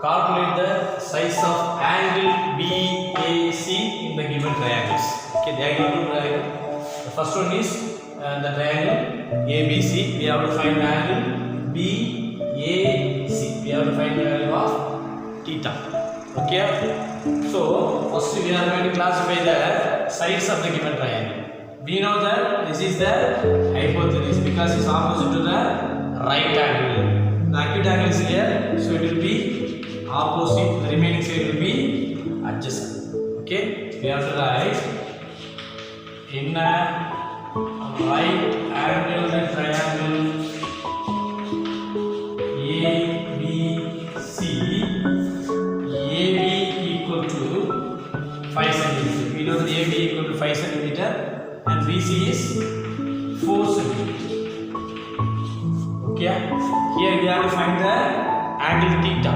calculate the size of angle BAC in the given triangles. Okay, they are given triangle. The first one is the triangle ABC. We have to find the angle BAC. We have to find the value of theta. Okay. So first we are going to classify the sides of the given triangle. We know that this is the hypotenuse because it's opposite to the right angle. The acute angle is here, so it will be opposite. The remaining side will be adjacent. Okay, we have to write in a right angle triangle ABC, AB equal to 5 cm. We know that AB equal to 5 cm and BC is 4 cm. Okay, here we have to find the angle theta.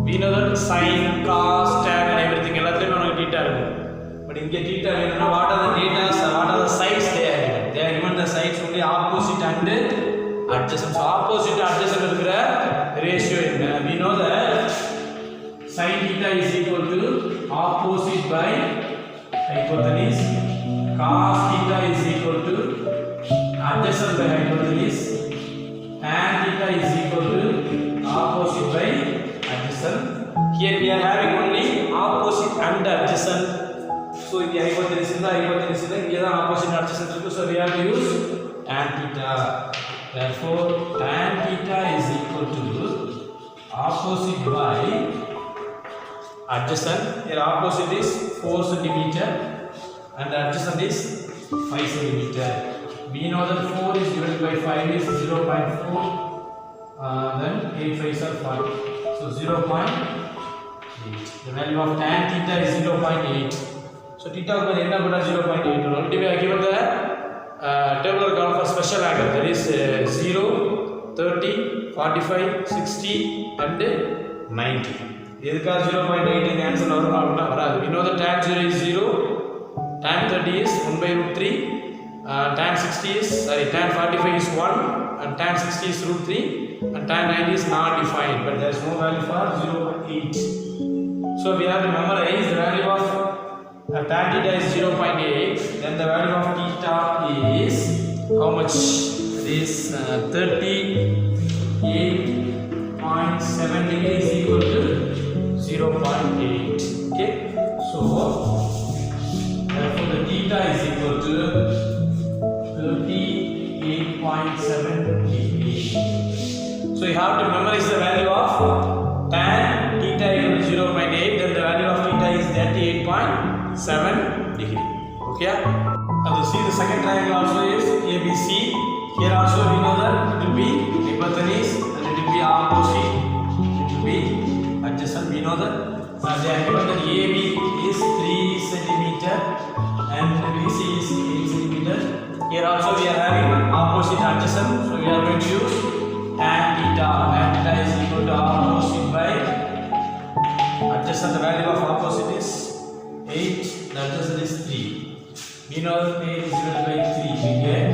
We know that sin, cos, tan and everything theta. But in theta, we know what are the data, what are the sides they are given. They are given the sides only opposite and adjacent. So opposite and adjacent ratio. We know that sin theta is equal to opposite by hypotenuse. Cos theta is equal to adjacent by hypotenuse. Tan theta is equal to opposite by adjacent. Here we are having only opposite and adjacent. So in the hypotenuse is here opposite and adjacent. So we have to use tan theta. Therefore, tan theta is equal to opposite by adjacent. Here opposite is 4 cm and adjacent is 5 cm. We know that 4 is divided by 5 is 0.4. Then 8 5s are 5. So 0.8. The value of tan theta is 0.8. So theta is 0.8. Already we have given the tabular column for special angle. There is 0, 30, 45, 60 and 90. This is 0.8 in answer. We know that tan 0 is 0, tan 30 is 1 by root 3, tan 45 is 1, and tan 60 is root 3, and tan 90 is not defined, but there is no value for 0.8. So we have to memorize the value of tan theta is 0.8, then the value of theta is how much? This 38.7 degree is equal to 0.8. Okay, so therefore the theta is equal to 38.7 degree. So you have to memorize the value of tan theta equal to 0.8, then the value of theta is 38.7 degree. Okay, and see the second triangle also is ABC. Here also we know that it will be hypotenuse and it will be opposite, it will be adjacent. We know that they are given that AB is 3 cm and BC is 8 cm. Here also we are having opposite adjacent, so we are going to use tan theta. Tan theta is equal to opposite by adjacent. The value of opposite is 8, the adjacent is 3. We know that 8 is divided by 3. We get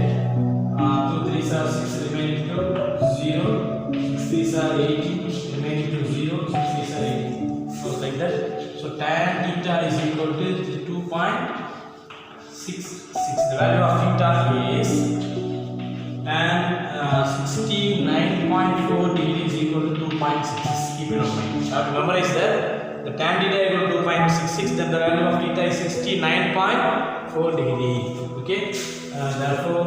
2 3s are 6, remaining to 0. 6 3s are 18, remaining to 0. 6 3s are 18. So like that. So tan theta is equal to 2.66. The value of theta is tan 69.4 degree is equal to 2.66. Keep it in mind. You have to memorize that. The tan theta is equal to 2.66, then the value of theta is 69.4 degree. Okay, therefore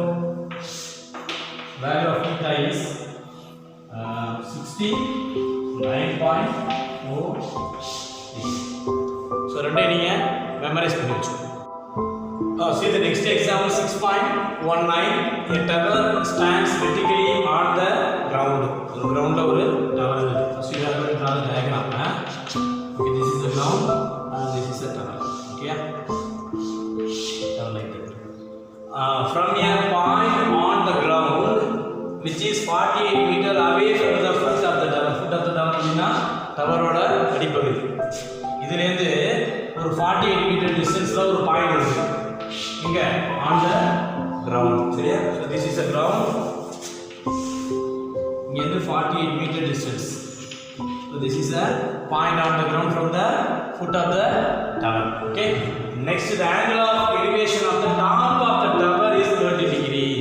value of theta is 69.4 degree. So ரெண்டே நீங்க memorise பண்ணி வெச்சுக்கோங்க. See the next example 6.19. A tower stands vertically on the ground. The ground la oru tower irukku. So you are going to draw the diagram. Okay, this is the ground and this is the tower. Okay, tower like that. From a point on the ground which is 48 meter away from the foot of the tower. Foot of the tower na tower oda adipagudi. இதுல இருந்து ஒரு 48 meter distance la ஒரு point இருக்கு. இங்க on the ground. சரியா? So this is the ground. இங்க இருந்து 48 meter distance. So this is a point on the ground from the foot of the tower. Okay. Next, the angle of elevation of the top of the tower is 30 degree.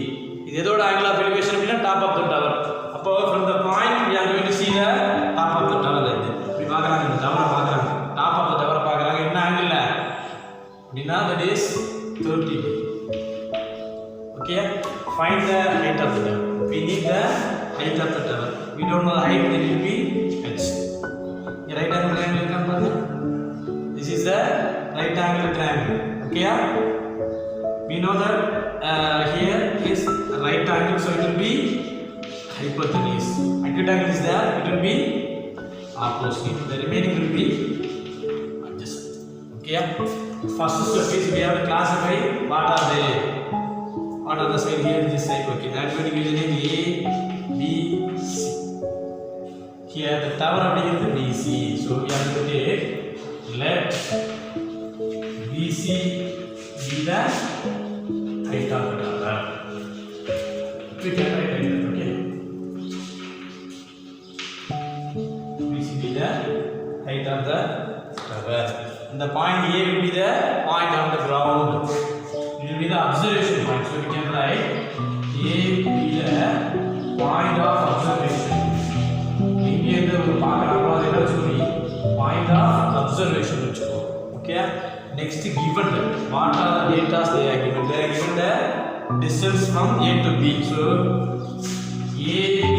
This is the angle of elevation of the top of the tower. From the point we are going to see the top of the tower. We பார்க்கறாங்க இந்த tower பார்க்கறாங்க. Top of the tower பார்க்கறாங்க. என்ன angle ல? அப்படினா that is 30 degree. Okay. Find the height of the tower. We need the height of the tower. We don't know the height, then it will be h. The right angle triangle kan பாருங்க. This is the right angle triangle. Okay. We know that here is right angle, so it will be hypotenuse. Acute angle is there, it will be opposite. The remaining will be adjacent. Okay. First step is we have to classify what are the side here in this side. Okay. I am going to give the name A, B, C. Here the tower is BC. So we have to take let BC be the height of the tower. We can write like that. Okay. BC be the height of the tower. And the point A will be the point on the ground. It will be the observation point. So we can write A will be the point of observation. Here the point of observation. Okay. Next, given what are the data they are given? They are given the distance from A to B. So AB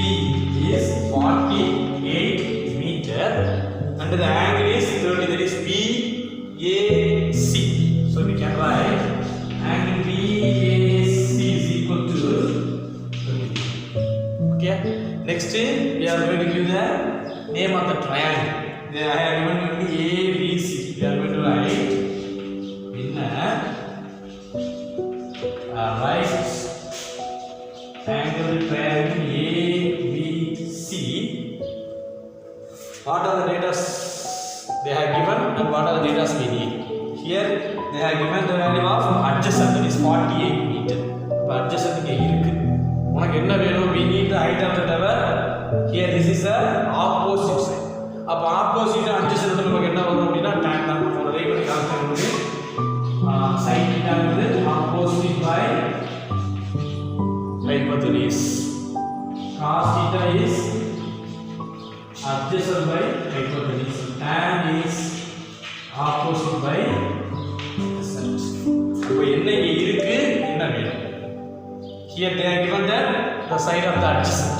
is 48 meter and the angle is 30. That is BAC. So we can write angle BAC is equal to 30. Okay. Next, we are going to give the name of the triangle. They are given to be ABC. We are going to write in a right angle triangle ABC. What are the data they have given and what are the data we need? Here they have given the value of adjacent, that is 48 meter. Adjacent இருக்கு. உனக்கு என்ன வேணும்? We need the height of the tower. Here this is the opposite side. அப்ப opposite adjacent நமக்கு என்ன வரும் அப்படினா tan தான். நம்ம ரைட் பண்ணி calculate sin theta is opposite by hypotenuse. Cos theta is adjacent by hypotenuse. Tan is opposite by adjacent. அப்ப என்ன இங்க இருக்கு? என்ன வேணும்? Here they are given the side of the adjacent.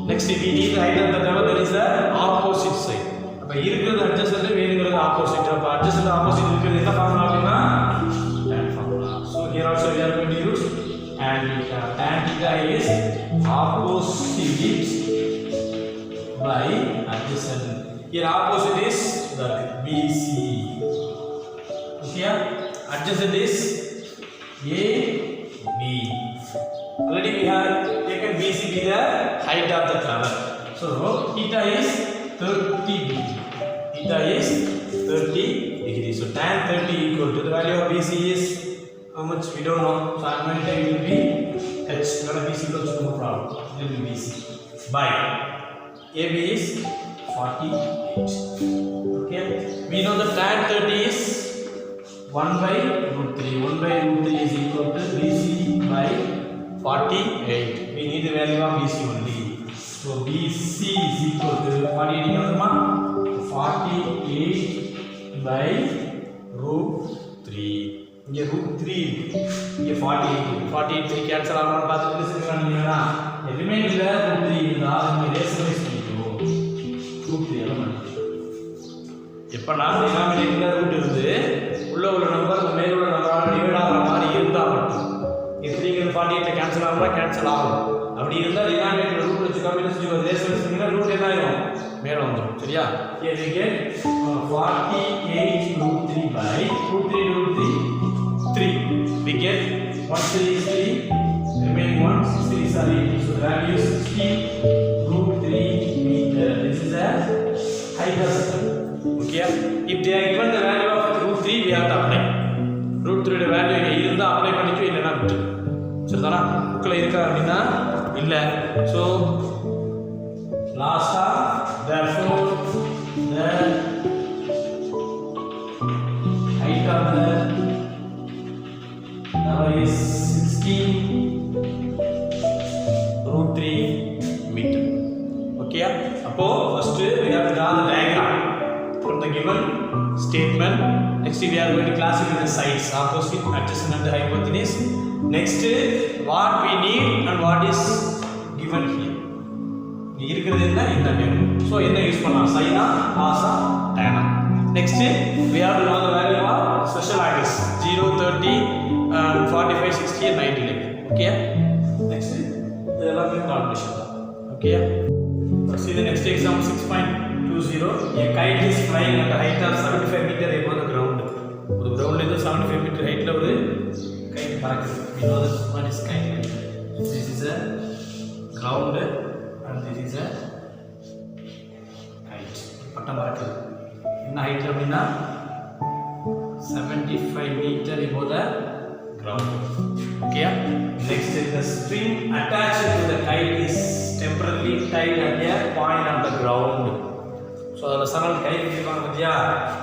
Next, we need the height of the tower, that is the opposite side. அப்ப இருக்கிறது adjacent, வேணுங்கிறது opposite. அப்ப adjacent opposite இருக்கிறது என்ன ஃபார்முலா அப்படினா tan formula. So here also we are going to use tan theta. Tan theta is opposite by adjacent. Here opposite is the BC. Okay, adjacent is AB. Already we have taken BC be the height of the tower. So theta is 30 degree. Theta is 30 degree. So tan 30 equal to the value of BC is how much? We don't know. So I'm going to take it will be H. Not BC equals no problem. It will be BC by AB is 48. Okay. We know the tan 30 is 1 by root 3. 1 by root 3 is equal to BC by 48. We need the value of BC only. So BC is equal to 48 by root 3. Here root 3. Here 48. 48 cancel out. The remainder root 3 is the rationalize root 3 element. எப்ப நான் டினாமினேட்டர்ல root இருந்து உள்ள உள்ள number மேல உள்ள நம்பரால divide ஆகுற மாதிரி இருந்தா மட்டும் இது 3 க்கு 48 கேன்சல் ஆகும்னா கேன்சல் ஆகும். அப்படி இருந்தா டினாமினேட்டர் ரூட் வச்சு காம்பினேஷன் செய்வது ரேஷனல் செஞ்சீங்கன்னா ரூட் என்ன ஆயிடும்? மேல வந்துரும். சரியா? here we get 48 root 3 by root 3 3 we get 1 3 is 3 remaining 1 6 3 are 80. So the value is 60 root 3 meter. This is a height of the tower. Okay, if they are given the value of root 3 we have to apply root 3 the value இங்க இருந்தா apply பண்ணிக்கோ இல்லனா விட்டு சரிதானா புக்ல இருக்கா அப்படினா இல்ல. So last therefore Appo first we have to draw the diagram from the given statement. Next we are going to classify the sides, opposite, adjacent and hypotenuse. Next what we need and what is given here. இருக்கிறது என்ன இந்த வேணும். So என்ன use பண்ணலாம், சைனா காசா டேனா. Next we have to know the value of special angles 0, 30, 45, 60 and 90 like that. Okay. Next இதெல்லாம் கால்குலேஷன் தான். Okay. See the next example 6.20. A kite is flying at a height of 75 meter above the ground. ஒரு ground ல 75 meter heightல ஒரு kite பறக்குது. We know that what is kite. This is a ground and this is a height. பட்டம் பறக்குது. என்ன height அப்படினா 75 meter above the ground. Okay. Next the string attached to the kite is temporarily tied at a point on the ground. So the சரல் கை வைப்பாங்க பாத்தியா,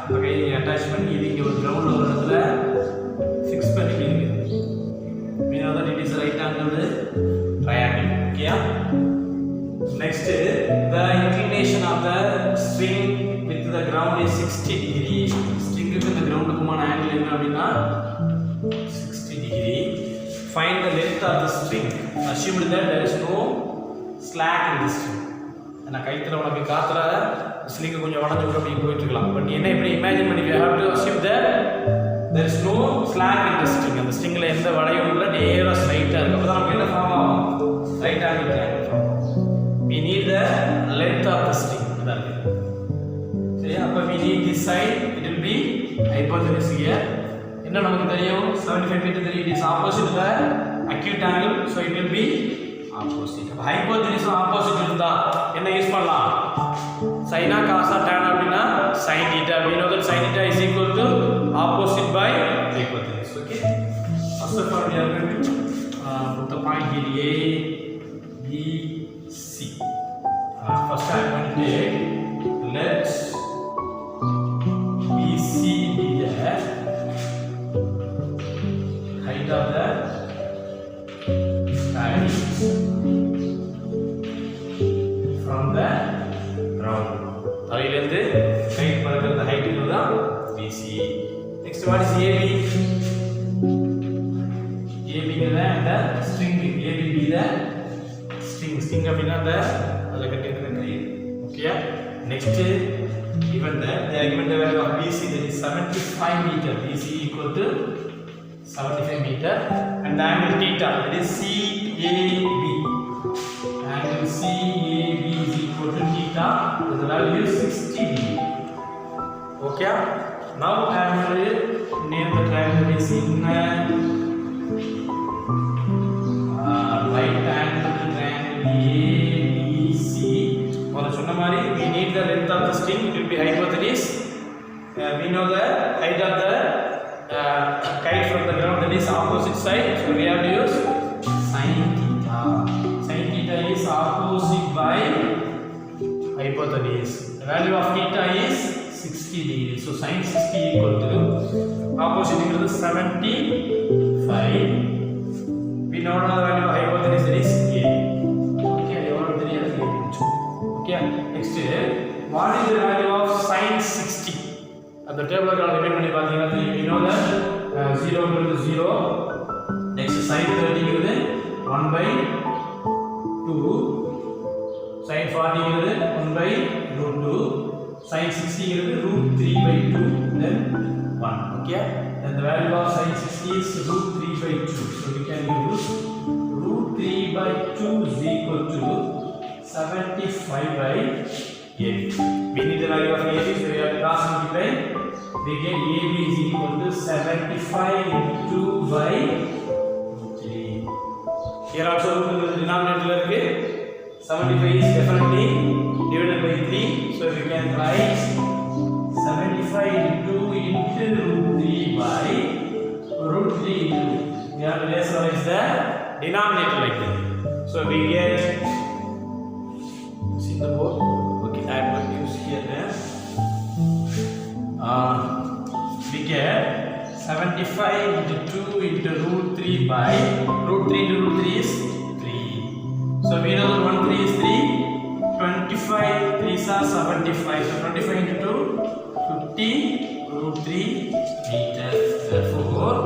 அந்த கை attach பண்ணி இங்க ஒரு கிரவுண்ட்ல ஒரு இடத்துல ஃபிக்ஸ் பண்ணிக்கிறீங்க. we know that it is a right angled triangle. Okay. Next the inclination of the string with the ground is 60 degree. string with the ground குமான angle என்ன அப்படினா 60 degree. Find the length of the string. Assume that there is no slack in the string. நான் கைத்துல உனக்கு காத்துல sling கொஞ்சம் வளைஞ்சு கூட அப்படி போயிட்டு இருக்கலாம். பட் நீ என்ன இப்படி இமேஜின் பண்ணி you have to assume that there is no slack in the string. அந்த ஸ்ட்ரிங்ல எந்த வளையும் இல்ல, நேரா ஸ்ட்ரைட்டா இருக்கு. அப்பதான் நமக்கு என்ன ஃபார்ம் ஆகும், ரைட் ஆங்கிள் ட்ரையாங்கிள் ஃபார்ம் ஆகும். we need the length of the string. இதான் இருக்கு. சரி, அப்ப we need this side, it will be hypotenuse here. என்ன நமக்கு தெரியும், 75 meter தெரியும், it is opposite the acute angle, so it will be opposite. அப்ப hypotenuse opposite இருந்தா என்ன யூஸ் பண்ணலாம், sin cos tan அப்படினா sin theta. we know that sin theta is equal to opposite by hypotenuse. Okay. First of all we are going to put the point here A, B, C. First I am going to take, let BC be the height of the kite from the ground. தரையிலிருந்து guide பறக்கிற height இதுதான் BC. Next what is AB? AB is the string. AB be the string. String அப்படினா அந்த அதுல கட்டியிருக்கிற கயிறு. Okay. Next given that they are given the value of BC, that is 75 meter. BC equal to 75 meter and the angle theta, that is CAB. Angle CAB is equal to theta, the value is 60 degree. Okay. Now I am going to name the triangle is in right angle triangle ABC. और சொன்ன மாதிரி we need the length of the string, it will be hypotenuse. We know the height of the kite from the ground, that is opposite side, so we have to use sin theta. Sin theta is opposite by hypotenuse. The value of theta is 60 degree. So sin 60 equal to opposite equal to 75. We know the value of hypotenuse, that is A. Okay, everyone தெரியாது A. Okay. Next what is the value of sin 60? At the table we remain பண்ணி பாத்தீங்கன்னா we know that 0 equal to 0. Next sin 30 is 1 by 2. Sin 40 is 1 by root 2. Sin 60 is root 3 by 2. Then 1. Okay. Then the value of sin 60 is root 3 by 2. So we can use root 3 by 2 is equal to 75 by 8. We need the value of AB, so we have to cross multiply. We get AB is equal to 75 into 2 by 3. Here also root denominator irukku. 75 is definitely divided by 3, so we can write 75 into root 3 by root 3 into. We have to rationalize the denominator like that. So we get, see the board. Okay, I am going to use here there. We get 75 into 2 into root 3 by root 3 into root 3 is 3. So we know that 1 3 is 3, 25 3 these are 75. So 25 into 2, 50 root 3 meters. Therefore,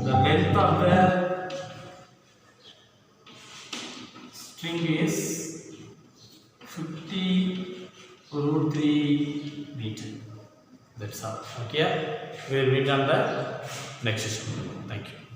the length of the string is 50 root 3 meter. That's all. Okay. We will meet on the next session. Thank you.